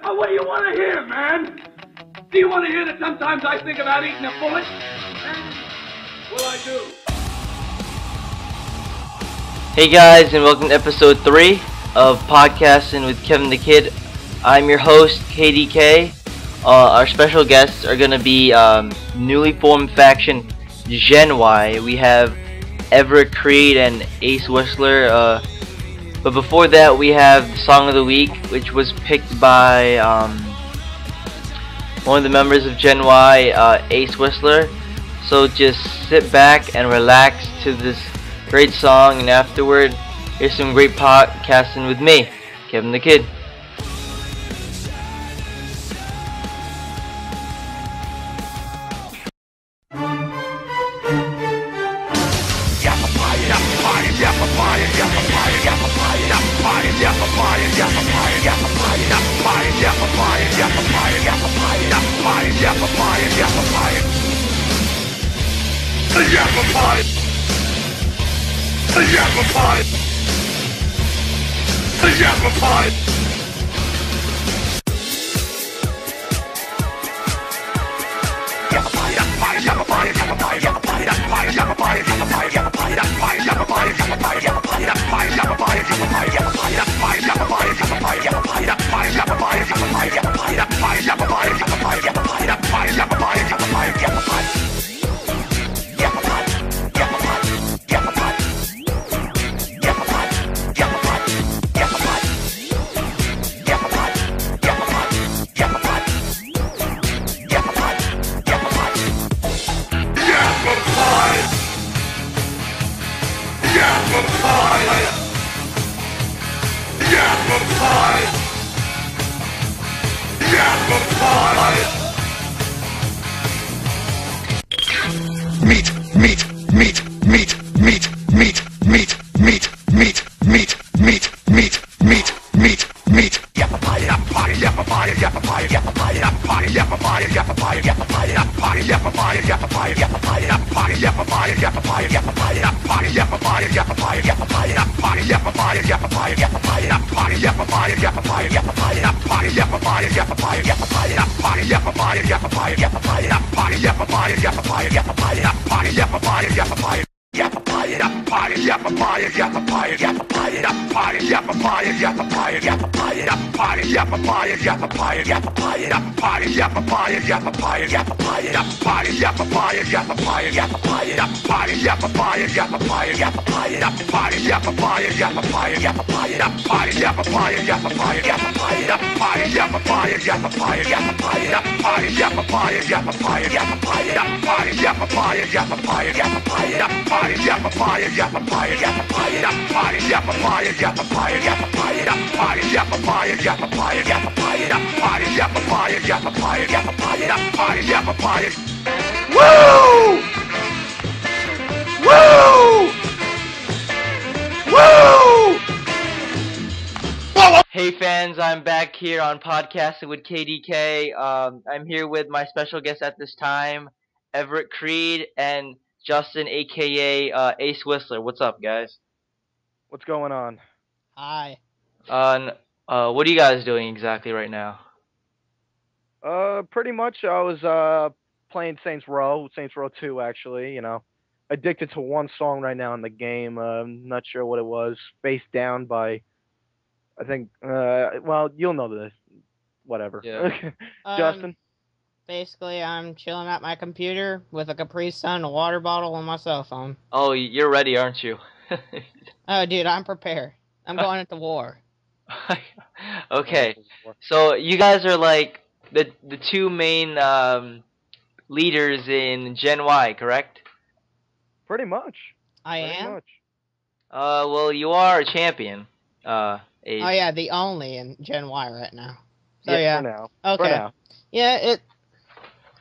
Now, what do you want to hear, man? Do you want to hear that sometimes I think about eating a bullet? Well, I do. Hey guys, and welcome to episode 3 of Podcastin with Kevin the Kid. I'm your host, KDK. Our special guests are going to be newly formed faction Gen Y. We have Everett Crede and Ace Whistler. But before that, we have the Song of the Week, which was picked by one of the members of Gen Y, Ace Whistler. So just sit back and relax to this great song, and afterward, here's some great podcasting with me, Kevin the Kid. Hey fans, I'm back here on Podcastin with KDK. I'm here with my special guest at this time, Everett Crede and Justin, aka Ace Whistler. What's up, guys? What's going on? Hi. What are you guys doing exactly right now? Pretty much I was playing Saints Row 2 actually, Addicted to one song right now in the game. Not sure what it was. Face Down by I think well, you'll know this. Whatever. Yeah. Justin? Basically, I'm chilling at my computer with a Capri Sun, a water bottle, and my cell phone. Oh, you're ready, aren't you? Oh, dude, I'm prepared. I'm going into war. Okay. So you guys are like the two main leaders in Gen Y, correct? Pretty much. I Pretty am? much. Well, you are a champion. Ace. Oh, yeah, the only in Gen Y right now. So, Yeah, yeah. for now. Okay. For now. Yeah,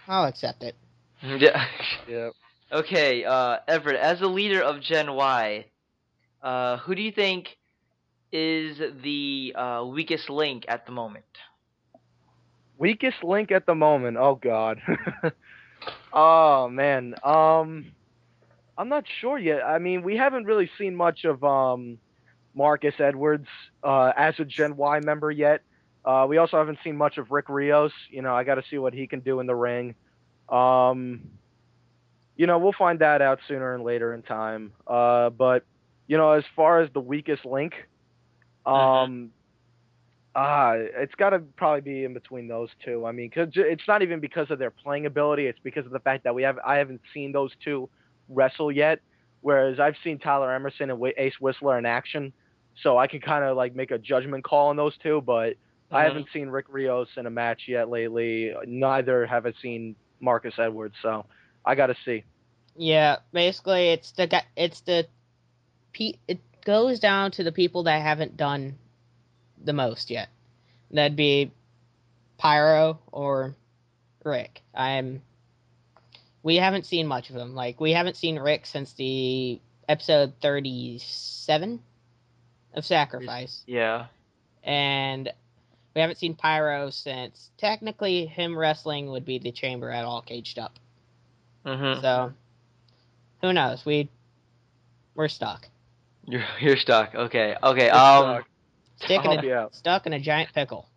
I'll accept it. Yeah. Yep. Okay, Everett, as a leader of Gen Y, who do you think is the weakest link at the moment? Weakest link at the moment. Oh God. Oh man. I'm not sure yet. I mean, we haven't really seen much of Marcus Edwards as a Gen Y member yet. We also haven't seen much of Rick Rios. You know, I got to see what he can do in the ring. You know, we'll find that out sooner and later in time. But, you know, as far as the weakest link, it's got to probably be in between those two. I mean, 'cause it's not even because of their playing ability. It's because of the fact that I haven't seen those two wrestle yet, whereas I've seen Tyler Emerson and Ace Whistler in action. So I can kind of like make a judgment call on those two, but I haven't seen Rick Rios in a match yet lately. Neither have I seen Marcus Edwards. So I got to see. Yeah, basically it goes down to the people that haven't done the most yet. That'd be Pyro or Rick. We haven't seen much of them. Like, we haven't seen Rick since the episode 37 of Sacrifice. Yeah. And we haven't seen Pyro since technically him wrestling would be the Chamber at All Caged Up. So who knows? We're stuck. You're stuck. Okay. Stuck in a giant pickle.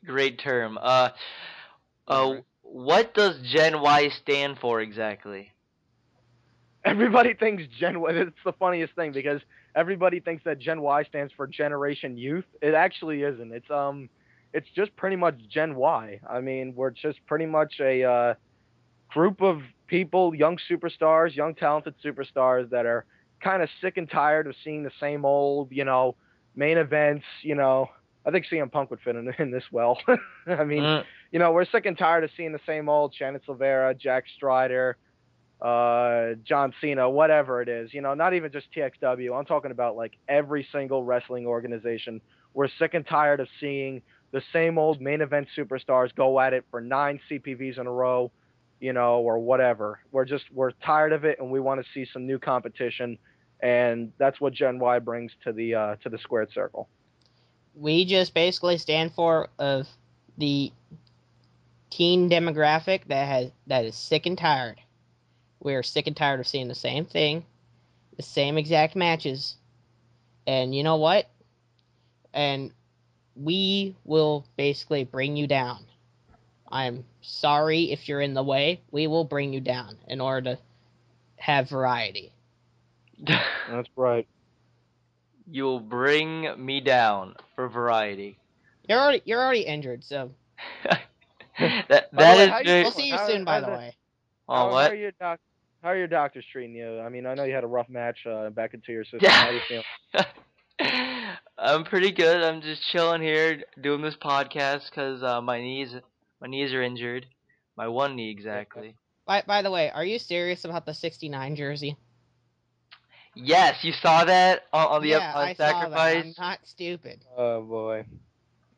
Great term. What does Gen Y stand for exactly? Everybody thinks Gen Y. It's the funniest thing because everybody thinks that Gen Y stands for Generation Youth. It actually isn't. It's just pretty much Gen Y. I mean, we're just pretty much a group of people, young superstars, young talented superstars that are kind of sick and tired of seeing the same old, you know, main events. You know, I think CM Punk would fit in this well. I mean, you know, we're sick and tired of seeing the same old Shannon Silvera, Jack Strider, John Cena, whatever it is. You know, not even just TXW. I'm talking about like every single wrestling organization. We're sick and tired of seeing the same old main event superstars go at it for 9 CPVs in a row, you know, or whatever. We're tired of it, and we want to see some new competition, and that's what Gen Y brings to the squared circle. We just basically stand for of the teen demographic that is sick and tired. We're sick and tired of seeing the same thing, the same exact matches, and you know what? And we will basically bring you down. I'm sorry if you're in the way. We will bring you down in order to have variety. That's right. You'll bring me down for variety. You're already injured, so that is. We'll see you soon. By the way. Oh, what? How are your doctors treating you? I mean, I know you had a rough match back into your system. How do you feel? I'm pretty good. I'm just chilling here doing this podcast because my knees are injured. My one knee exactly. By the way, are you serious about the 69 jersey? Yes, you saw that on the I Sacrifice. saw that. I'm not stupid. Oh boy.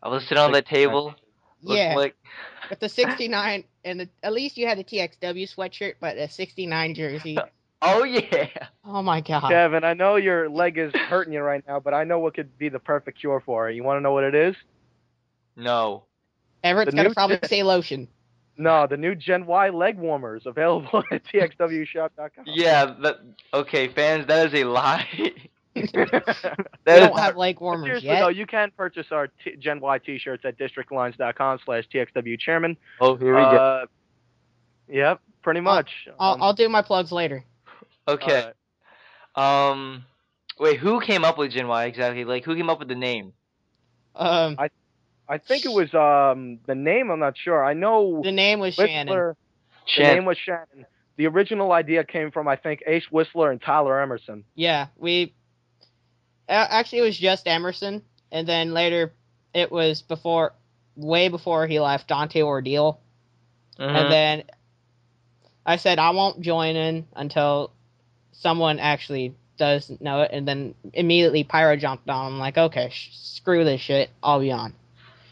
I was sitting on the table. Yeah. Like... With the 69 and at least you had a TXW sweatshirt, but a 69 jersey. Oh yeah. Oh my god. Kevin, I know your leg is hurting you right now, but I know what could be the perfect cure for it. You want to know what it is? No. Everett's gonna probably say lotion. No, the new Gen Y leg warmers available at TXWshop.com. Yeah, okay, fans, that is a lie. We don't have leg warmers yet. No, you can purchase our Gen Y t-shirts at districtlines.com/TXWchairman. Oh, here we go. Yep, pretty much. I'll do my plugs later. Okay. Wait, who came up with Gen Y exactly? Like, who came up with the name? I think it was the name. I'm not sure. I know the name was Shannon. The name was Shannon. The original idea came from, I think, Ace Whistler and Tyler Emerson. Yeah, actually it was just Emerson, and then later it was way before he left, Dante Ordeal, and then I said I won't join in until someone actually does know it, and then immediately Pyro jumped on. I'm like, okay, screw this shit, I'll be on.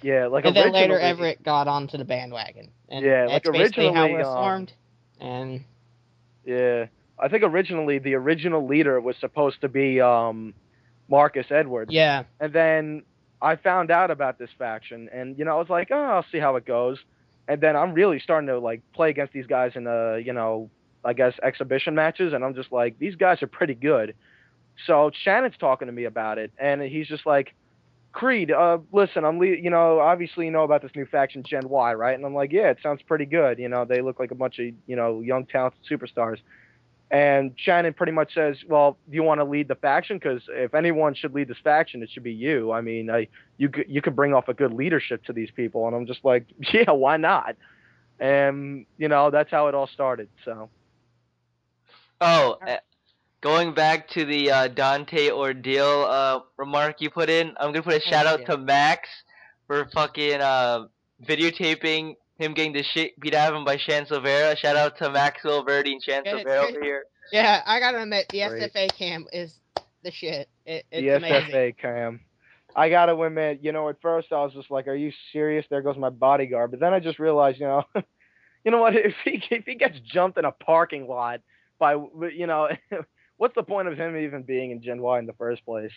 Yeah, like and then later Everett got onto the bandwagon. And that's basically how we're formed. And yeah, I think originally the original leader was supposed to be Marcus Edwards. Yeah. And then I found out about this faction, and you know, I was like, oh, I'll see how it goes. And then I'm really starting to like play against these guys in you know, I guess exhibition matches, and I'm just like, these guys are pretty good. So Shannon's talking to me about it, and he's just like, Creed, listen, obviously you know about this new faction, Gen Y, right? And I'm like, yeah, it sounds pretty good. You know, they look like a bunch of, young, talented superstars. And Shannon pretty much says, well, do you want to lead the faction? Because if anyone should lead this faction, it should be you. I mean, you could bring off a good leadership to these people. And I'm just like, yeah, why not? And, that's how it all started, so. Oh, going back to the Dante ordeal remark you put in, I'm gonna put a shout out to Max for fucking videotaping him getting the shit beat out of him by Shan Silvera. Shout out to Maxwell Verdi and Shan Silvera over here. Yeah, I gotta admit, the Great. SFA cam is the shit. It's the amazing. SFA cam. I gotta admit, at first I was just like, are you serious? There goes my bodyguard. But then I just realized, you know what? If he gets jumped in a parking lot by, what's the point of him even being in Gen Y in the first place?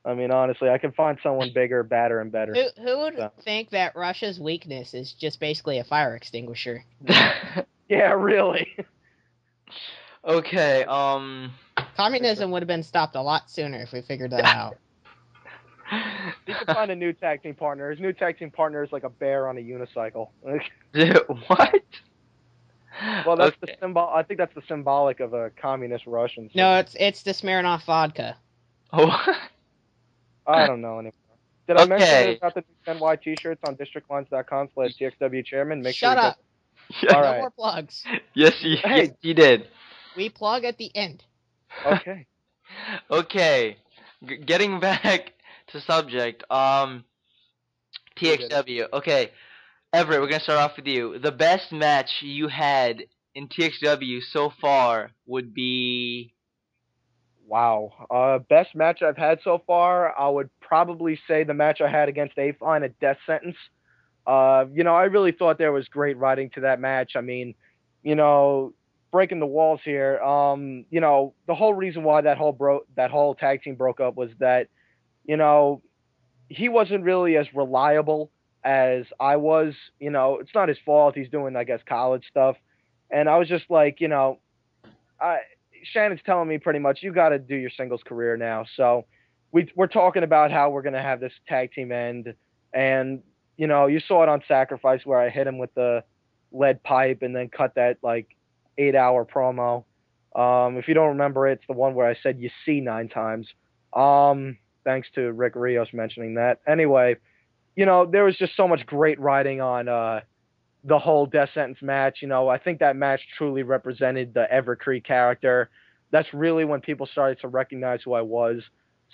I mean, honestly, I can find someone bigger, badder, and better. Who would think that Russia's weakness is just basically a fire extinguisher? Yeah, really. Okay, Communism would have been stopped a lot sooner if we figured that out. He could find a new tag team partner. His new tag team partner is like a bear on a unicycle. Dude, what? Well, that's the symbol. I think that's the symbolic of a communist Russian. So. No, it's the Smirnoff vodka. Oh. I don't know anymore. Did I mention about the new NY t-shirts on districtlines.com/TXWChairman? Shut up. All right. No more plugs. Yes, you did. We plug at the end. Okay. Okay. Getting back to subject. TXW. Okay. Everett, we're gonna start off with you. The best match you had in TXW so far would be. Wow. Best match I've had so far, I would probably say the match I had against A-Fine at Death Sentence. I really thought there was great writing to that match. I mean, breaking the walls here. The whole reason why that whole tag team broke up was that, he wasn't really as reliable as I was. It's not his fault. He's doing, I guess, college stuff. And I was just like, Shannon's telling me pretty much, you got to do your singles career now. So we're talking about how we're going to have this tag team end. And, you saw it on Sacrifice where I hit him with the lead pipe and then cut that 8-hour promo. If you don't remember it, it's the one where I said you see 9 times. Thanks to Rick Rios mentioning that. Anyway, there was just so much great writing on the whole Death Sentence match. I think that match truly represented the Everett Crede character. That's really when people started to recognize who I was.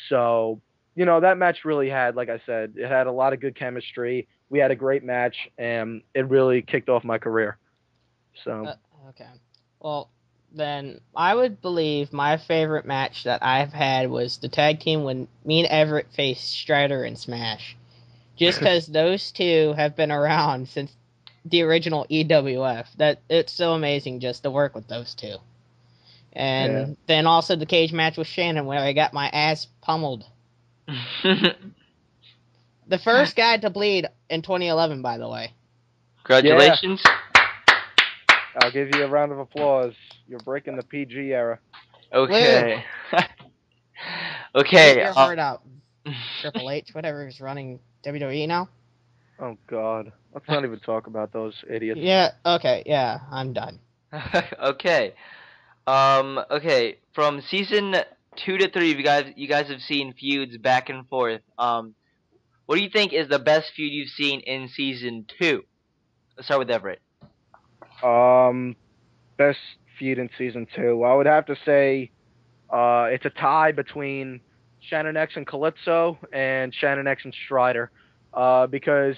So, that match really had, like I said, it had a lot of good chemistry. We had a great match, and it really kicked off my career. So. Okay. Well, then I would believe my favorite match that I've had was the tag team when me and Everett faced Strider and Smash. Just because those two have been around since the original EWF. That it's so amazing just to work with those two. And then also the cage match with Shannon where I got my ass pummeled. The first guy to bleed in 2011, by the way. Congratulations. Yeah. I'll give you a round of applause. You're breaking the PG era. Okay. Okay. You're heard out. Triple H, whatever, is running WWE now. Oh, God. Let's not even talk about those idiots. Yeah, okay, yeah, I'm done. Okay. Okay, from season 2 to 3, you guys have seen feuds back and forth. What do you think is the best feud you've seen in season 2? Let's start with Everett. Best feud in season 2. I would have to say, it's a tie between Shannon X and Calypso and Shannon X and Strider. Because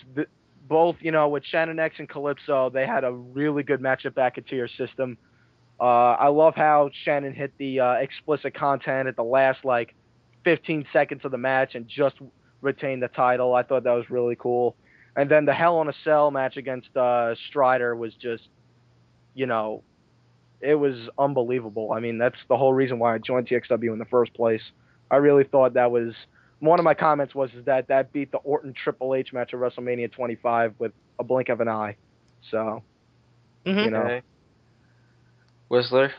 both, with Shannon X and Calypso, they had a really good matchup back at Tier System. I love how Shannon hit the explicit content at the last 15 seconds of the match and just retained the title. I thought that was really cool. And then the Hell in a Cell match against Strider was just, it was unbelievable. I mean, that's the whole reason why I joined TXW in the first place. I really thought that was one of my comments was that beat the Orton Triple H match at WrestleMania 25 with a blink of an eye. So, Okay. Whistler?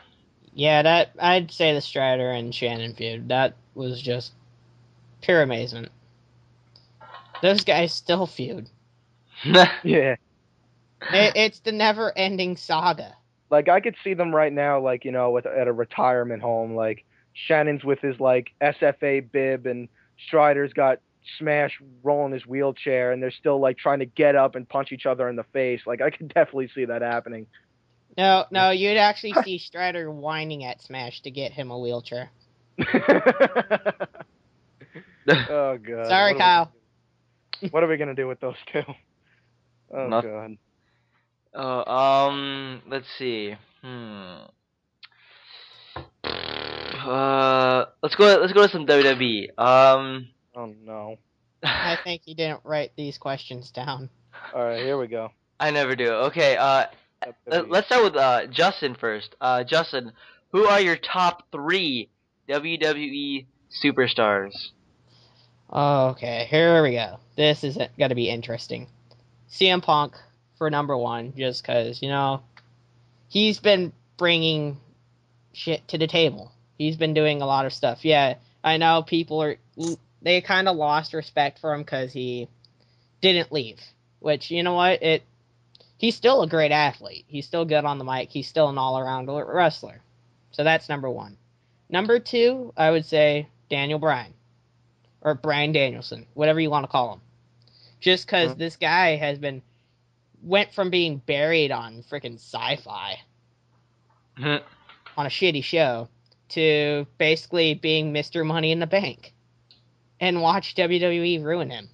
Yeah, I'd say the Strider and Shannon feud. That was just pure amazement. Those guys still feud. Yeah. It's the never-ending saga. Like, I could see them right now, like, you know, at a retirement home. Like, Shannon's with his, like, SFA bib, and Strider's got Smash rolling his wheelchair, and they're still, like, trying to get up and punch each other in the face. Like, I could definitely see that happening. No, you'd actually see Strider whining at Smash to get him a wheelchair. Oh, God. Sorry, Kyle. What are we going to do with those two? Oh, Nothing. God. Oh, let's see. Let's go to some WWE. Oh, no. I think you didn't write these questions down. All right, here we go. I never do. Okay, let's start with Justin first. Justin, who are your top 3 WWE superstars? Okay, here we go. This is going to be interesting. CM Punk for number 1, just because, you know, he's been bringing shit to the table. He's been doing a lot of stuff. Yeah, I know they kind of lost respect for him because he didn't leave. Which, you know what, he's still a great athlete. He's still good on the mic. He's still an all-around wrestler. So that's number 1. Number 2, I would say Daniel Bryan. Or Bryan Danielson, whatever you want to call him. Just because this guy went from being buried on freaking Sci-Fi on a shitty show to basically being Mr. Money in the Bank. And watch WWE ruin him.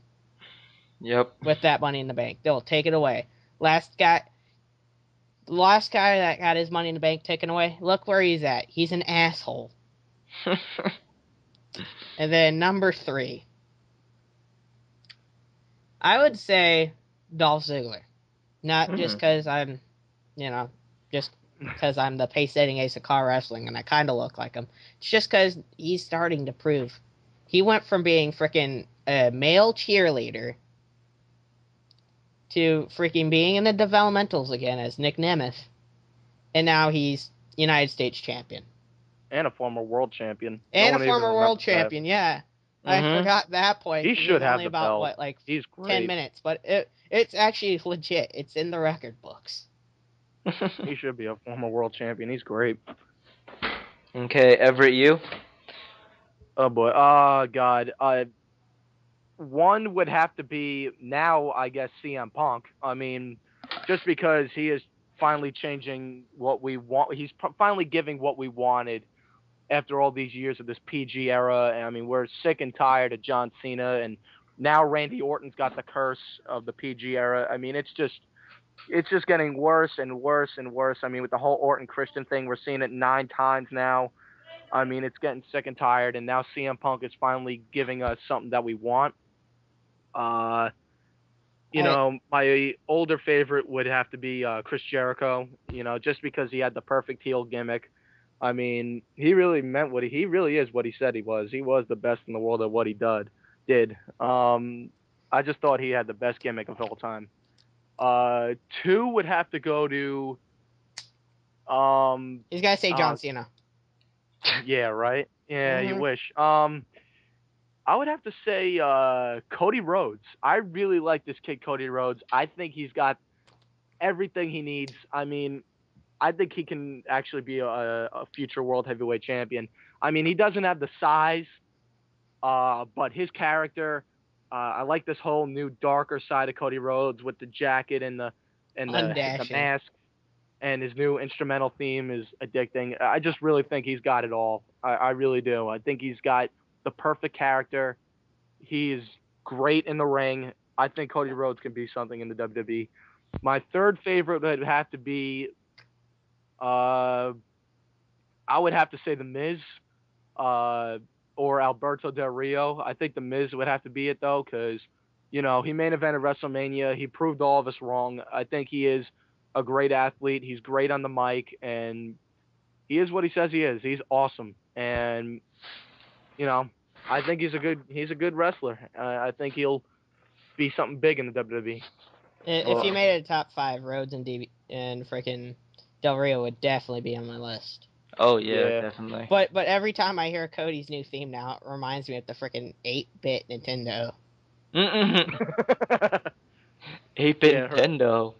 Yep. With that Money in the Bank. They'll take it away. The last guy that got his Money in the Bank taken away, look where he's at. He's an asshole. And then number 3, I would say Dolph Ziggler. Not just because I'm, you know, just because I'm the pace-setting ace of car wrestling and I kind of look like him. It's just because he's starting to prove. He went from being freaking a male cheerleader to freaking being in the developmentals again as Nick Nemeth. And now he's United States champion. And a former world champion. And a former world champion, yeah. I forgot that point. He should have the about, belt. What, like He's great. 10 minutes, but it's actually legit. It's in the record books. He should be a former world champion. He's great. Okay, Everett, you? Oh, boy. Oh, God. 1 would have to be now, I guess, CM Punk. I mean, just because he is finally changing what we want. He's finally giving what we wanted after all these years of this PG era. And I mean, we're sick and tired of John Cena, and now Randy Orton's got the curse of the PG era. I mean, it's just getting worse and worse and worse. I mean, with the whole Orton Christian thing, we're seeing it 9 times now. I mean, it's getting sick and tired, and now CM Punk is finally giving us something that we want. You know, my older favorite would have to be Chris Jericho, you know, just because he had the perfect heel gimmick. I mean, he really meant he really is what he said he was. He was the best in the world at what he did. I just thought he had the best gimmick of all time. 2 would have to go to He's got to say John Cena. Yeah, right? Yeah, you wish. I would have to say Cody Rhodes. I really like this kid, Cody Rhodes. I think he's got everything he needs. I mean, I think he can actually be a future world heavyweight champion. I mean, he doesn't have the size, but his character, I like this whole new darker side of Cody Rhodes with the jacket and the mask, and his new instrumental theme is addicting. I just really think he's got it all. I really do. I think he's got the perfect character. He is great in the ring. I think Cody Rhodes can be something in the WWE. My 3rd favorite would have to be, I would have to say The Miz, or Alberto Del Rio. I think The Miz would have to be it, though, because, you know, he main evented WrestleMania. He proved all of us wrong. I think he is a great athlete. He's great on the mic, and he is what he says he is. He's awesome. And, you know, I think he's a good wrestler. I think he'll be something big in the WWE. If he made it a top 5, Rhodes and freaking Del Rio would definitely be on my list. Oh yeah, definitely. But every time I hear Cody's new theme now, it reminds me of the freaking 8-bit Nintendo. Mm-mm. 8-bit Yeah, Nintendo.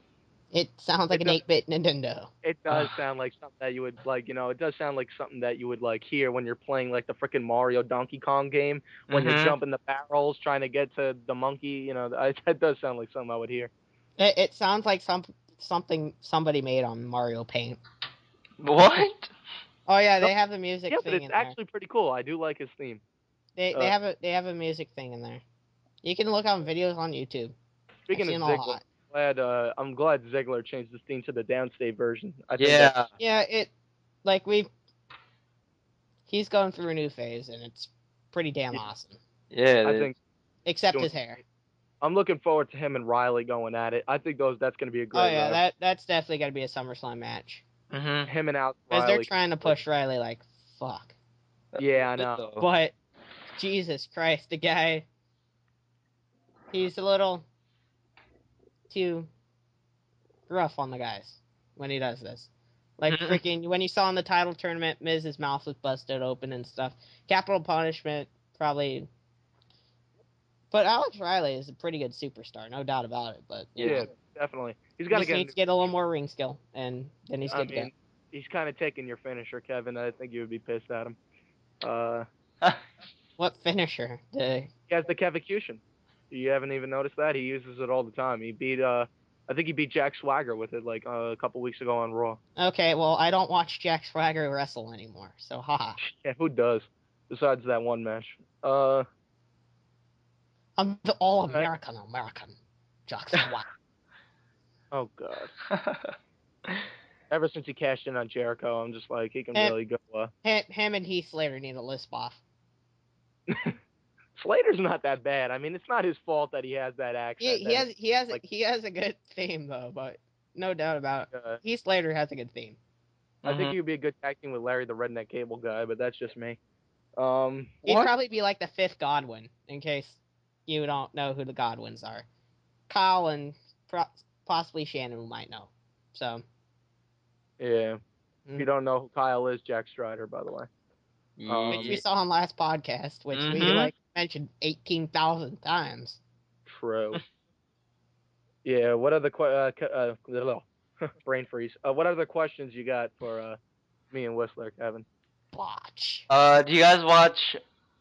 It sounds like an 8-bit Nintendo. It does sound like something that you would like, it does sound like something that you would like hear when you're playing like the freaking Mario Donkey Kong game when you're jumping the barrels trying to get to the monkey, that does sound like something I would hear. It sounds like something somebody made on Mario Paint. What? Oh yeah, they have the music Yeah, thing but it's in actually pretty cool. I do like his theme. there. They have a music thing in there. You can look on videos on YouTube. Speaking I've of seen a Ziggler, lot. I'm glad Ziggler changed his theme to the downstate version. I think Yeah. Yeah, he's going through a new phase, and it's pretty damn awesome. Yeah. I think Except his hair. I'm looking forward to him and Riley going at it. I think that's going to be a great. Oh yeah, that's definitely gonna be a SummerSlam match. Him and Alex Because Riley. they're trying to push Riley like fuck. Yeah, I know. But Jesus Christ, the guy, he's a little too rough on the guys when he does this. Like freaking when you saw in the title tournament, Miz's mouth was busted open and stuff. Capital Punishment probably. But Alex Riley is a pretty good superstar, no doubt about it. But yeah, definitely. He's got to needs to get a little more ring skill, and then he's good to go. He's kind of taking your finisher, Kevin. I think you would be pissed at him. What finisher? He has the Kevicution. You haven't even noticed that? He uses it all the time. He beat, I think he beat Jack Swagger with it like a couple weeks ago on Raw. Okay, well, I don't watch Jack Swagger wrestle anymore, so haha. Yeah, who does? Besides that one match. I'm the all-American Jack Swagger. Oh, God. Ever since he cashed in on Jericho, I'm just like, he can really go. Him and Heath Slater need a lisp off. Slater's not that bad. I mean, it's not his fault that he has that accent. He has a good theme though, but no doubt about it. Heath Slater has a good theme. I think he would be a good tag team with Larry the Redneck Cable Guy, but that's just me. He'd probably be like the fifth Godwin, in case you don't know who the Godwins are. Kyle and possibly Shannon might know. So. Yeah. If you don't know who Kyle is, Jack Strider, by the way. Which we saw on last podcast, which we mentioned 18,000 times. True. Yeah. What other brain freeze? What other questions you got for me and Whistler, Kevin? Botch. Do you guys watch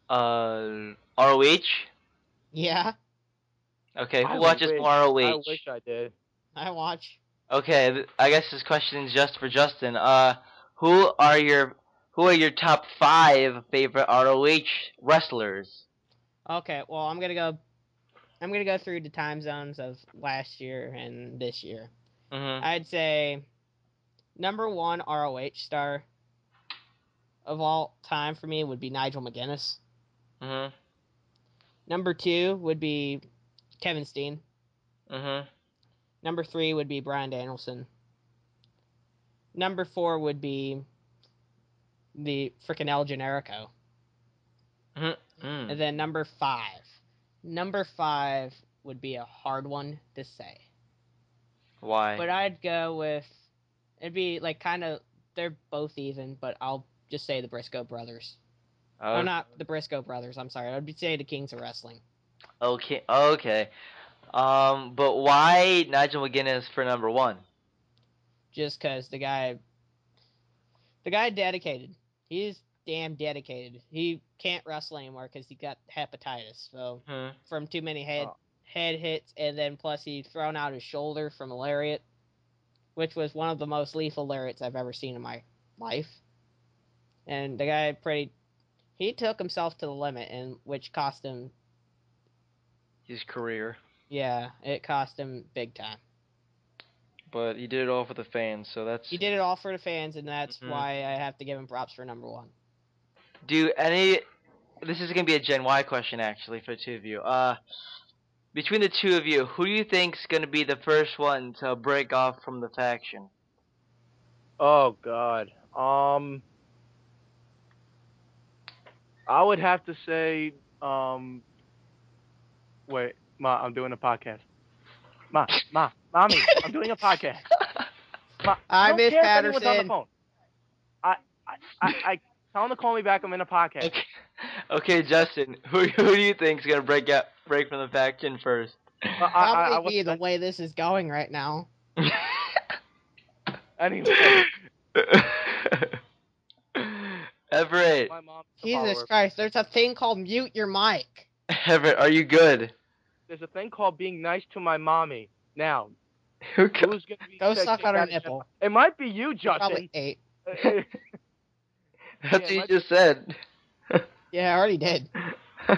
ROH? Yeah. Okay, who watches ROH? I wish I did. I watch. Okay, I guess this question is just for Justin. Who are your top 5 favorite ROH wrestlers? Okay, well I'm gonna go through the time zones of last year and this year. I'd say number 1 ROH star of all time for me would be Nigel McGuinness. Number 2 would be Kevin Steen. Number 3 would be Bryan Danielson. Number 4 would be the frickin' El Generico. And then number 5. Number 5 would be a hard one to say. Why? But I'd go with, it'd be like kind of, they're both even, but I'll just say the Briscoe brothers. Oh, not the Briscoe brothers, I'm sorry. I'd say the Kings of Wrestling. Okay. But why Nigel McGuinness for number 1? Just because the guy dedicated. He's damn dedicated. He can't wrestle anymore because he got hepatitis. So from too many head hits, and then plus he'd thrown out his shoulder from a lariat, which was one of the most lethal lariats I've ever seen in my life. And the guy he took himself to the limit, and which cost him his career. Yeah, it cost him big time. But he did it all for the fans, so that's... He did it all for the fans, and that's why I have to give him props for number 1. This is going to be a Gen Y question, actually, for the two of you. Between the two of you, who do you think's going to be the first one to break off from the faction? Oh, God. I would have to say, wait, Ma, I'm doing a podcast. Mommy, I'm doing a podcast. Ma, I miss Patterson. On the phone. I tell him to call me back. I'm in a podcast. Okay, Justin, who do you think's gonna break break from the faction first. Probably be the way this is going right now. Anyway. Everett. My mom's the Jesus follower. Christ, there's a thing called mute your mic. Everett, are you good? There's a thing called being nice to my mommy. Now, Who's who's gonna be Go taking suck on her that- nipple. It might be you, You Justin. probably ate. That's Yeah, what you my- just said. Yeah, I already did.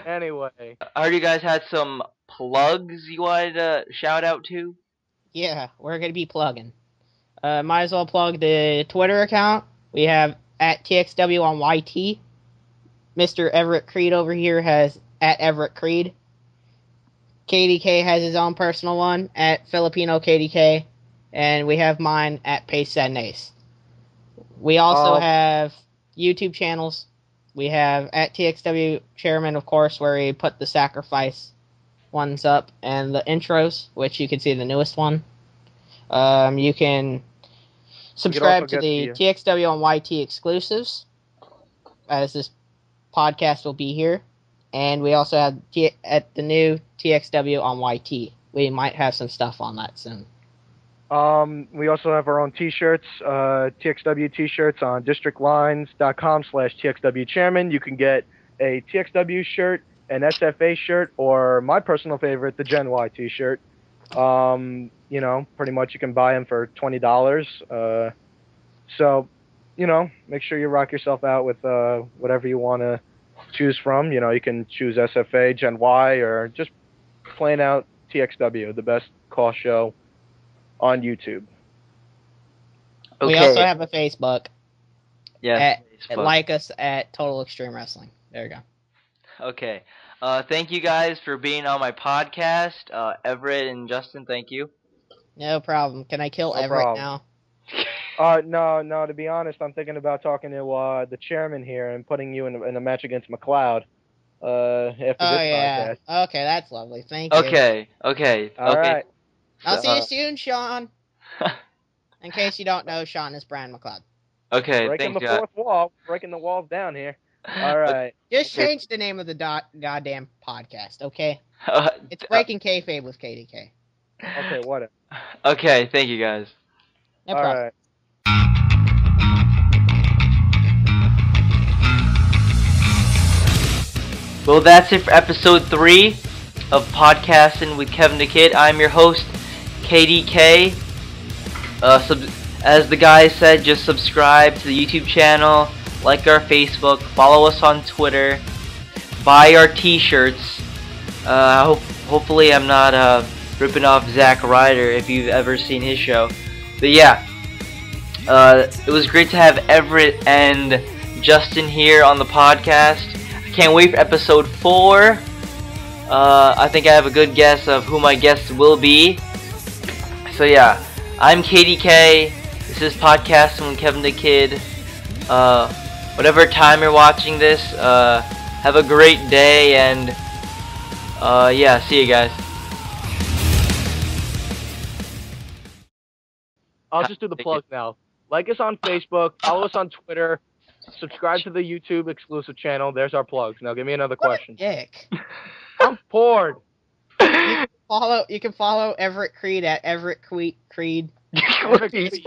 Anyway, I heard you guys had some plugs you wanted to shout out to. Yeah, we're gonna be plugging. Might as well plug the Twitter account. We have at TXWonYT. Mr. Everett Crede over here has at Everett Crede. KDK has his own personal one at Filipino KDK. And we have mine at Pace and Ace. We also have YouTube channels. We have at TXW Chairman, of course, where we put the sacrifice ones up and the intros, which you can see the newest one. You can subscribe also to the get TXW on YT exclusives, as this podcast will be here. And we also have at the new TXW on YT. We might have some stuff on that soon. we also have our own t-shirts, TXW t-shirts on districtlines.com/TXW Chairman. You can get a TXW shirt, an SFA shirt, or my personal favorite, the Gen Y t-shirt. You know, pretty much you can buy them for $20. So, you know, make sure you rock yourself out with whatever you want to choose from. You know, you can choose SFA, Gen Y, or just plain out TXW, the best call show on YouTube. Okay. We also have a Facebook. Yes. Like us at Total Extreme Wrestling. There you go. Okay. Thank you guys for being on my podcast. Everett and Justin, thank you. No problem. Can I kill No Everett problem. now? No, to be honest, I'm thinking about talking to the chairman here and putting you in a match against McLeod after this podcast. Okay, that's lovely. Thank you. Okay. All right. I'll see you soon, Sean. In case you don't know, Sean is Brian McLeod. Okay, Breaking thanks, the fourth wall, breaking the walls down here. All right. Just change the name of the goddamn podcast, okay? guys. It's Breaking Kayfabe with KDK. Okay, whatever. Okay, thank you guys. No All problem. right. Well, that's it for episode 3 of Podcastin with Kevin the Kid. I'm your host, KDK. As the guy said, just subscribe to the YouTube channel, like our Facebook, follow us on Twitter, buy our t-shirts. Hopefully I'm not ripping off Zack Ryder if you've ever seen his show. But yeah, it was great to have Everett and Justin here on the podcast. I can't wait for episode 4. I think I have a good guess of who my guests will be. So yeah, I'm KDK. This is Podcastin with Kevin the Kid. Whatever time you're watching this, have a great day, and yeah, see you guys. I'll just do the plugs now. Like us on Facebook, follow us on Twitter, subscribe to the YouTube exclusive channel. There's our plugs. Now give me another question. Dick. I'm bored. You can follow Everett Crede at Everett Crede. Everett Crede.